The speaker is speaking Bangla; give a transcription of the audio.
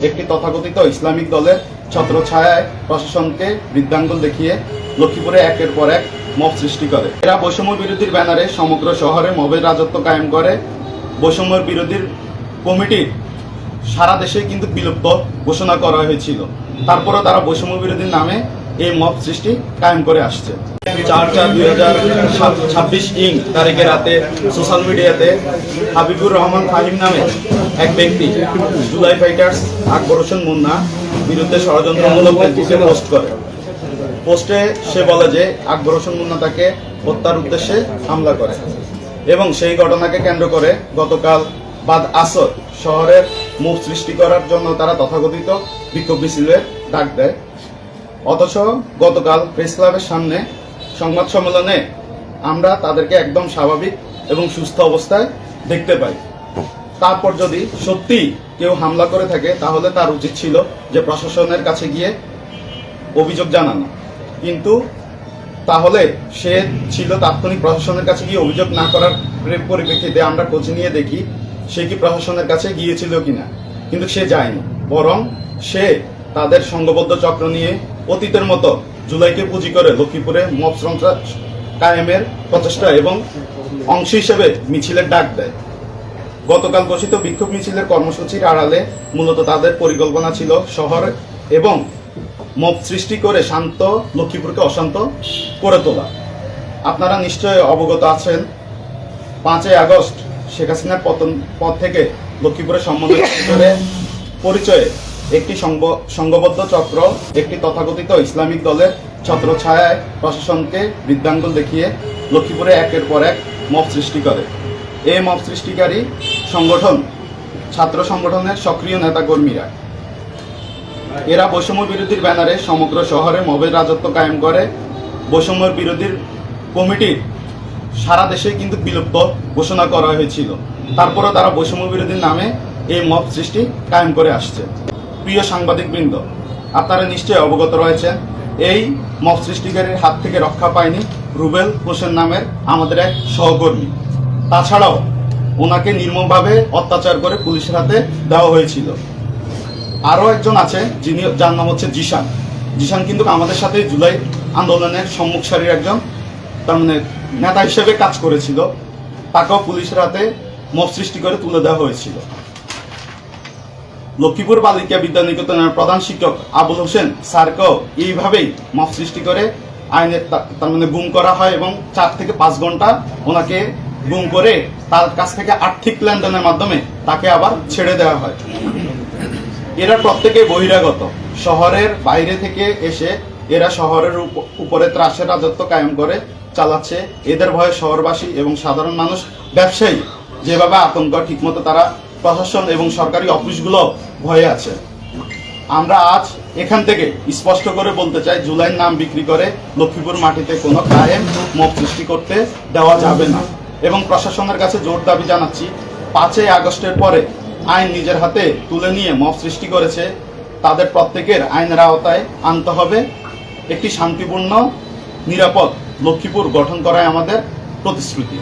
একটি তথাকথিত ইসলামিক দলের ছত্রছায়ায় প্রশাসনকে বৃদ্ধাঙ্গুল দেখিয়ে লক্ষ্মীপুরে একের পর এক মব সৃষ্টি করে। এরা বৈষম্য বিরোধীর ব্যানারে সমগ্র শহরে মবের রাজত্ব কায়েম করে। বৈষম্য বিরোধীর কমিটির সারা দেশে কিন্তু বিলুপ্ত ঘোষণা করা হয়েছিল, তারপরেও তারা বৈষম্য বিরোধীর নামে এই মব সৃষ্টি কায়েম করে আসছে। 4/4/2026 তারিখে রাতে সোশ্যাল মিডিয়াতে হাবিবুর রহমান ফাহিম নামে এক ব্যক্তি জুলাই ফাইটার্স আকবর হোসেন মুন্না বিরুদ্ধে ষড়যন্ত্রমূলক ফেসবুকে পোস্ট করে। পোস্টে সে বলে যে আকবর হোসেন মুন্না তাকে হত্যার উদ্দেশ্যে হামলা করে এবং সেই ঘটনাকে কেন্দ্র করে গতকাল বাদ আসর শহরের মুখ সৃষ্টি করার জন্য তারা তথাকথিত বিক্ষোভ মিছিলের ডাক দেয়। অথচ গতকাল প্রেস ক্লাবের সামনে সংবাদ সম্মেলনে আমরা তাদেরকে একদম স্বাভাবিক এবং সুস্থ অবস্থায় দেখতে পাই। তারপর যদি সত্যি কেউ হামলা করে থাকে তাহলে তার উচিত ছিল যে প্রশাসনের কাছে গিয়ে অভিযোগ জানানো, কিন্তু তাহলে সে ছিল তাৎক্ষণিক প্রশাসনের কাছে গিয়ে অভিযোগ না করার পরিপ্রেক্ষিতে আমরা খোঁজ নিয়ে দেখি সে কি প্রশাসনের কাছে গিয়েছিল কিনা, কিন্তু সে যায়নি, বরং সে তাদের সংঘবদ্ধ চক্র নিয়ে অতীতের মতো জুলাইকে পুঁজি করে লক্ষ্মীপুরে মব সন্ত্রাস কায়েমের প্রচেষ্টা এবং অংশ হিসেবে মিছিলের ডাক দেয়। গতকাল ঘোষিত বিক্ষোভ মিছিলের কর্মসূচির আড়ালে মূলত তাদের পরিকল্পনা ছিল শহর এবং মব সৃষ্টি করে শান্ত লক্ষ্মীপুরকে অশান্ত করে তোলা। আপনারা নিশ্চয়ই অবগত আছেন 5 আগস্ট শেখ হাসিনার পতন পর থেকে লক্ষ্মীপুরের সম্বন্ধে পরিচয়ে একটি সংঘবদ্ধ চক্র একটি তথাকথিত ইসলামিক দলের ছত্রছায়ায় প্রশাসনকে বৃদ্ধাঙ্গুল দেখিয়ে লক্ষ্মীপুরে একের পর এক মব সৃষ্টি করে। এই মব সৃষ্টিকারী সংগঠন ছাত্র সংগঠনের সক্রিয় নেতাকর্মীরা। এরা বৈষম্য বিরোধীর ব্যানারে সমগ্র শহরে মবের রাজত্ব কায়েম করে। বৈষম্য বিরোধীর কমিটির সারা দেশে কিন্তু বিলুপ্ত ঘোষণা করা হয়েছিল, তারপরেও তারা বৈষম্য বিরোধীর নামে এই মব সৃষ্টি কায়েম করে আসছে। প্রিয় সাংবাদিকবৃন্দ, আপনারা নিশ্চয়ই অবগত রয়েছেন এই মব সৃষ্টিকারীর হাত থেকে রক্ষা পায়নি রুবেল হোসেন নামের আমাদের এক সহকর্মী। তাছাড়াও ওনাকে নির্মমভাবে অত্যাচার করে পুলিশের হাতে দেওয়া হয়েছিল। আরও একজন আছে যার নাম হচ্ছে জিশান। জিশান কিন্তু আমাদের সাথে জুলাই আন্দোলনের সম্মুখ সারির একজন নেতা হিসেবে কাজ করেছিল। তাকেও পুলিশের হাতে মব সৃষ্টি করে তুলে দেওয়া হয়েছিল। লক্ষ্মীপুর বালিকা বিদ্যানিকেতনের প্রধান শিক্ষক আবুল হোসেন স্যারকেও এইভাবেই মব সৃষ্টি করে আইনের গুম করা হয় এবং 4 থেকে 5 ঘন্টা ওনাকে গুম করে তার কাছ থেকে আর্থিক লেনদেনের মাধ্যমে তাকে আবার ছেড়ে দেওয়া হয়। এরা প্রত্যেকে বহিরাগত, শহরের বাইরে থেকে এসে এরা শহরের উপরে ত্রাসের রাজত্ব কায়েম করে চালাচ্ছে। এদের ভয়ে শহরবাসী এবং সাধারণ মানুষ, ব্যবসায়ী যেভাবে আতঙ্ক, ঠিকমতো তারা প্রশাসন এবং সরকারি অফিসগুলো ভয়ে আছে। আমরা আজ এখান থেকে স্পষ্ট করে বলতে চাই, জুলাইয়ের নাম বিক্রি করে লক্ষ্মীপুর মাটিতে কোনো কায়েম মব সৃষ্টি করতে দেওয়া যাবে না এবং প্রশাসনের কাছে জোর দাবি জানাচ্ছি 5 আগস্টের পরে আইন নিজের হাতে তুলে নিয়ে মব সৃষ্টি করেছে তাদের প্রত্যেকের আইনের আওতায় আনতে হবে। একটি শান্তিপূর্ণ নিরাপদ লক্ষ্মীপুর গঠন করাই আমাদের প্রতিশ্রুতি।